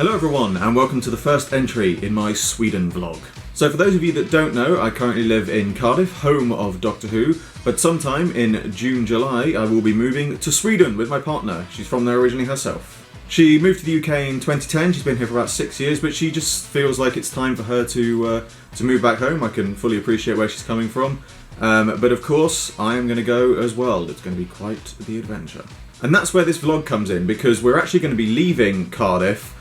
Hello everyone, and welcome to the first entry in my Sweden vlog. So for those of you that don't know, I currently live in Cardiff, home of Doctor Who, but sometime in June, July, I will be moving to Sweden with my partner. She's from there originally herself. She moved to the UK in 2010, she's been here for about 6 years, but she just feels like it's time for her to move back home. I can fully appreciate where she's coming from, but of course I am going to go as well. It's going to be quite the adventure. And that's where this vlog comes in, because we're actually going to be leaving Cardiff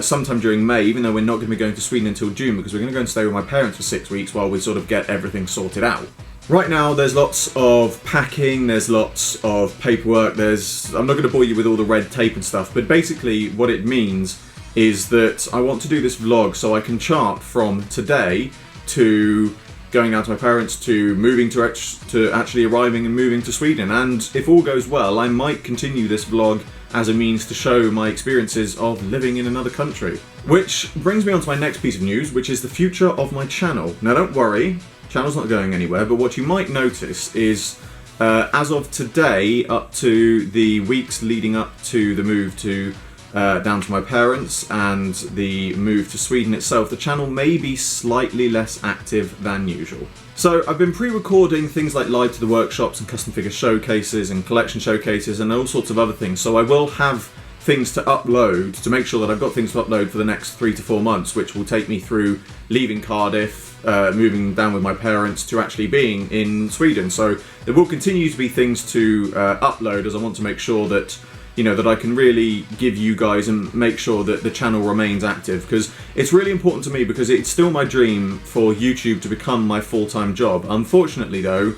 sometime during May, even though we're not going to be going to Sweden until June, because we're going to go and stay with my parents for 6 weeks while we sort of get everything sorted out. Right now there's lots of packing, there's lots of paperwork, I'm not going to bore you with all the red tape and stuff, but basically what it means is that I want to do this vlog so I can chart from today to going out to my parents, to moving to actually arriving and moving to Sweden. And if all goes well, I might continue this vlog as a means to show my experiences of living in another country. Which brings me on to my next piece of news, which is the future of my channel. Now don't worry, channel's not going anywhere, but what you might notice is as of today, up to the weeks leading up to the move to down to my parents and the move to Sweden itself, the channel may be slightly less active than usual. So I've been pre-recording things like live to the workshops and custom figure showcases and collection showcases and all sorts of other things, so I will have things to upload to make sure that I've got things to upload for the next 3 to 4 months, which will take me through leaving Cardiff, moving down with my parents, to actually being in Sweden. So there will continue to be things to upload, as I want to make sure that that I can really give you guys and make sure that the channel remains active, because it's really important to me, because it's still my dream for YouTube to become my full-time job. Unfortunately though,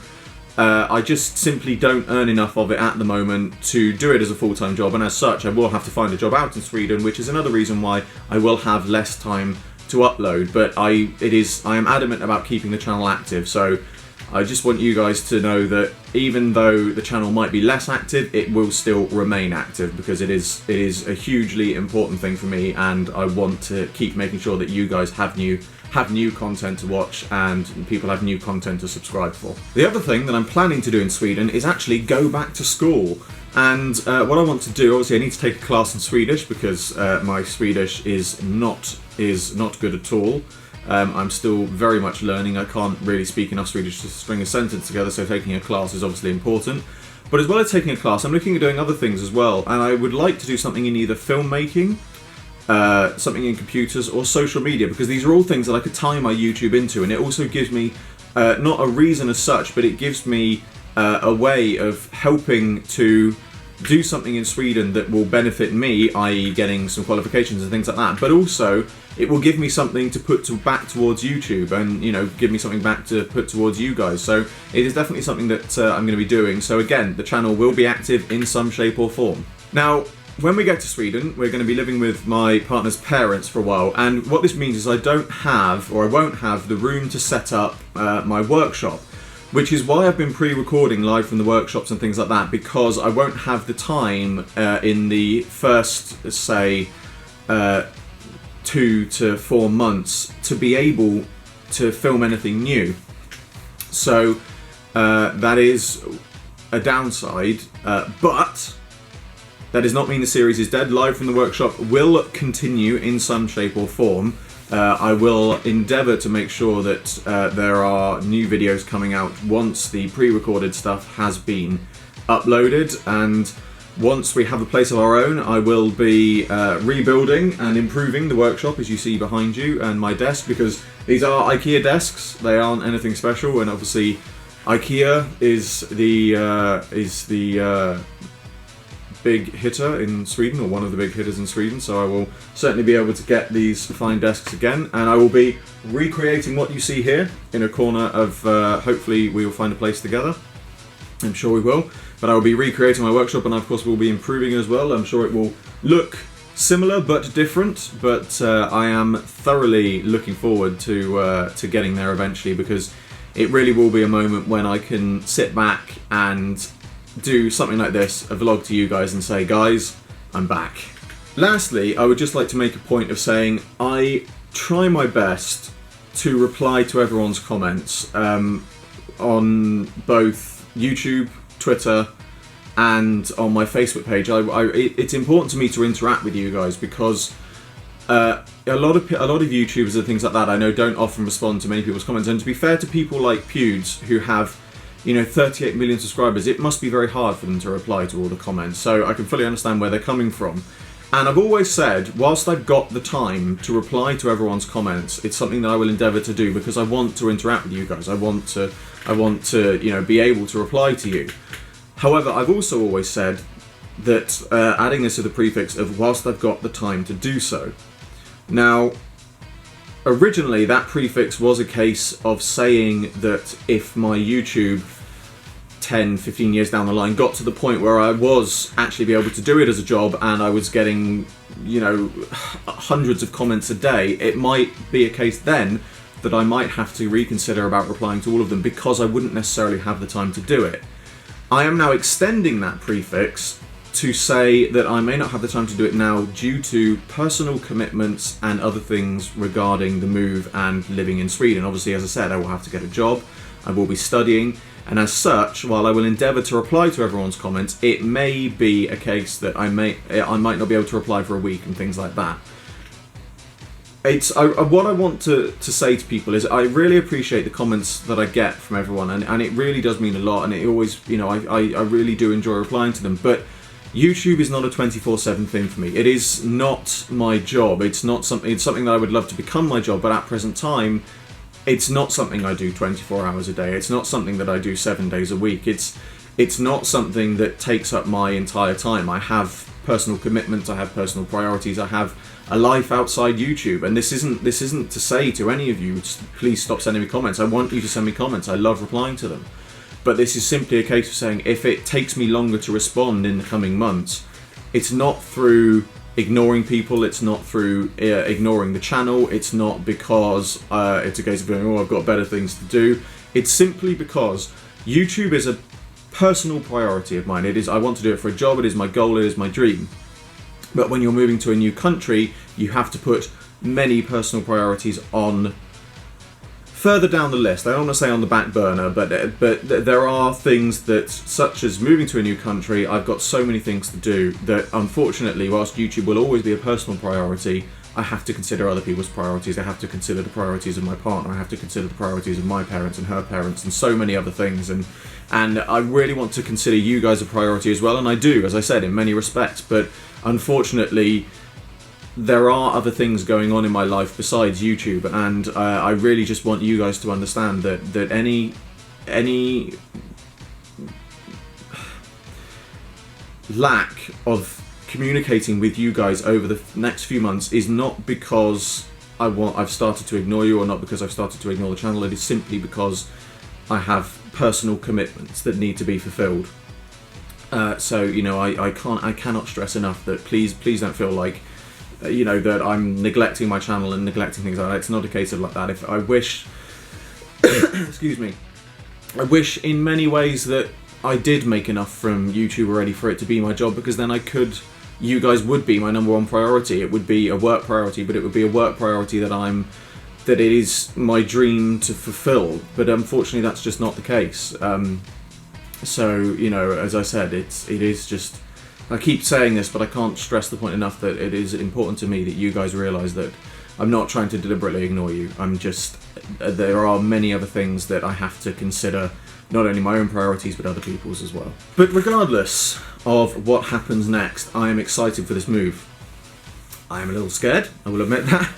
I just simply don't earn enough of it at the moment to do it as a full-time job, and as such I will have to find a job out in Sweden, which is another reason why I will have less time to upload. But I am adamant about keeping the channel active, so I just want you guys to know that even though the channel might be less active, it will still remain active, because it is a hugely important thing for me, and I want to keep making sure that you guys have new content to watch and people have new content to subscribe for. The other thing that I'm planning to do in Sweden is actually go back to school. And what I want to do, obviously I need to take a class in Swedish, because my Swedish is not good at all. I'm still very much learning. I can't really speak enough Swedish to string a sentence together, so taking a class is obviously important. But as well as taking a class, I'm looking at doing other things as well, and I would like to do something in either filmmaking, something in computers, or social media, because these are all things that I could tie my YouTube into, and it also gives me, not a reason as such, but it gives me a way of helping to do something in Sweden that will benefit me, i.e. getting some qualifications and things like that, but also it will give me something to put back towards YouTube, and give me something back to put towards you guys. So it is definitely something that I'm going to be doing. So again, the channel will be active in some shape or form. Now, when we get to Sweden, we're going to be living with my partner's parents for a while, and what this means is I won't have the room to set up my workshop, which is why I've been pre-recording live from the workshops and things like that, because I won't have the time in the first, say, 2 to 4 months to be able to film anything new. So that is a downside, but that does not mean the series is dead. Live from the workshop will continue in some shape or form. I will endeavour to make sure that there are new videos coming out once the pre-recorded stuff has been uploaded, and once we have a place of our own, I will be rebuilding and improving the workshop, as you see behind you, and my desk, because these are IKEA desks. They aren't anything special, and obviously IKEA is the big hitter in Sweden, or one of the big hitters in Sweden, so I will certainly be able to get these fine desks again, and I will be recreating what you see here in a corner of, hopefully we will find a place together. I'm sure we will, but I will be recreating my workshop, and of course we'll be improving as well. I'm sure it will look similar but different, but I am thoroughly looking forward to getting there eventually, because it really will be a moment when I can sit back and do something like this, a vlog to you guys, and say, guys, I'm back. Lastly, I would just like to make a point of saying I try my best to reply to everyone's comments on both YouTube, Twitter, and on my Facebook page. It's important to me to interact with you guys, because a lot of YouTubers and things like that I know don't often respond to many people's comments, and to be fair to people like Pewds who have 38 million subscribers, it must be very hard for them to reply to all the comments, so I can fully understand where they're coming from. And I've always said, whilst I've got the time to reply to everyone's comments, it's something that I will endeavour to do because I want to interact with you guys. I want to be able to reply to you. However, I've also always said that adding this to the prefix of whilst I've got the time to do so. Now, originally that prefix was a case of saying that if my YouTube 10, 15 years down the line got to the point where I was actually be able to do it as a job and I was getting, hundreds of comments a day, it might be a case then that I might have to reconsider about replying to all of them because I wouldn't necessarily have the time to do it. I am now extending that prefix to say that I may not have the time to do it now due to personal commitments and other things regarding the move and living in Sweden. Obviously, as I said, I will have to get a job, I will be studying, and as such, while I will endeavour to reply to everyone's comments, it may be a case that I might not be able to reply for a week and things like that. What I want to say to people is I really appreciate the comments that I get from everyone, and it really does mean a lot, and it always, I really do enjoy replying to them, but YouTube is not a 24/7 thing for me. It is not my job. It's something that I would love to become my job, but at present time, it's not something I do 24 hours a day. It's not something that I do 7 days a week. It's not something that takes up my entire time. I have personal commitments, I have personal priorities, I have a life outside YouTube, and this isn't to say to any of you, please stop sending me comments. I want you to send me comments. I love replying to them. But this is simply a case of saying if it takes me longer to respond in the coming months, it's not through ignoring people, it's not through ignoring the channel, it's not because it's a case of going, oh, I've got better things to do. It's simply because YouTube is a personal priority of mine. I want to do it for a job, it is my goal, it is my dream. But when you're moving to a new country, you have to put many personal priorities on further down the list. I don't want to say on the back burner, but there are things that, such as moving to a new country, I've got so many things to do that unfortunately, whilst YouTube will always be a personal priority, I have to consider other people's priorities. I have to consider the priorities of my partner. I have to consider the priorities of my parents and her parents and so many other things. And I really want to consider you guys a priority as well, and I do, as I said, in many respects. But unfortunately, there are other things going on in my life besides YouTube, and I really just want you guys to understand that any lack of communicating with you guys over the next few months is not because I've started to ignore you, or not because I've started to ignore the channel. It is simply because I have personal commitments that need to be fulfilled. So I cannot stress enough that please don't feel like that I'm neglecting my channel and neglecting things like that. It's not a case of like that. If I wish, excuse me, I wish in many ways that I did make enough from YouTube already for it to be my job, because then you guys would be my number one priority. It would be a work priority, but it would be a work priority that it is my dream to fulfill. But unfortunately, that's just not the case. So as I said, it is just. I keep saying this, but I can't stress the point enough that it is important to me that you guys realise that I'm not trying to deliberately ignore you. There are many other things that I have to consider, not only my own priorities, but other people's as well. But regardless of what happens next, I am excited for this move. I am a little scared, I will admit that,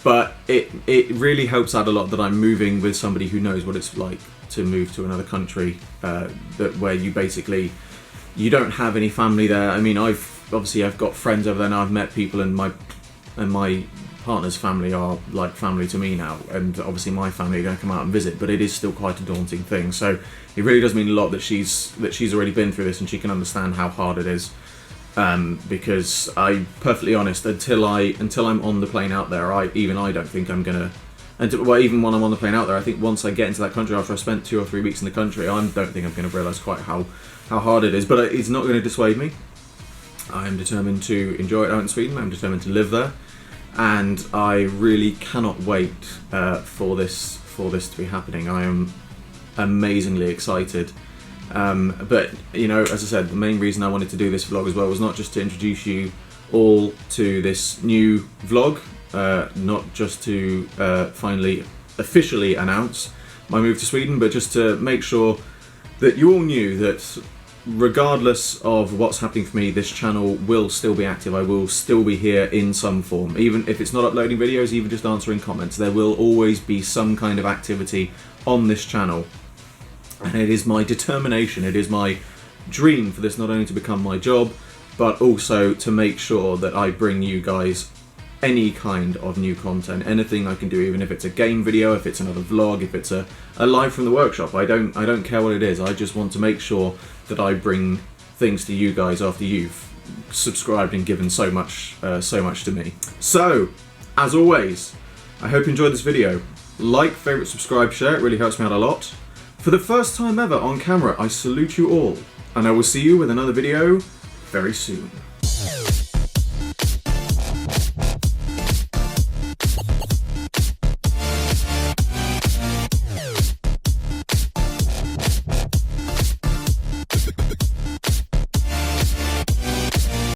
but it really helps out a lot that I'm moving with somebody who knows what it's like to move to another country, where you don't have any family there. I mean, I've got friends over there now. I've met people, and my partner's family are like family to me now. And obviously, my family are going to come out and visit. But it is still quite a daunting thing. So it really does mean a lot that she's already been through this and she can understand how hard it is. Because I'm perfectly honest, until I'm on the plane out there, I don't think I'm gonna. Even when I'm on the plane out there, I think once I get into that country, after I spent 2 or 3 weeks in the country, I don't think I'm going to realise quite how hard it is. But it's not going to dissuade me. I am determined to enjoy it out in Sweden. I'm determined to live there, and I really cannot wait for this to be happening. I am amazingly excited. But as I said, the main reason I wanted to do this vlog as well was not just to introduce you all to this new vlog not just to finally officially announce my move to Sweden, but just to make sure that you all knew that regardless of what's happening for me, this channel will still be active. I will still be here in some form. Even if it's not uploading videos, even just answering comments, there will always be some kind of activity on this channel. And it is my determination, it is my dream for this not only to become my job, but also to make sure that I bring you guys any kind of new content, anything I can do, even if it's a game video, if it's another vlog, if it's a live from the workshop. I don't care what it is. I just want to make sure that I bring things to you guys after you've subscribed and given so much to me. So, as always, I hope you enjoyed this video. Like, favourite, subscribe, share, it really helps me out a lot. For the first time ever on camera, I salute you all, and I will see you with another video very soon.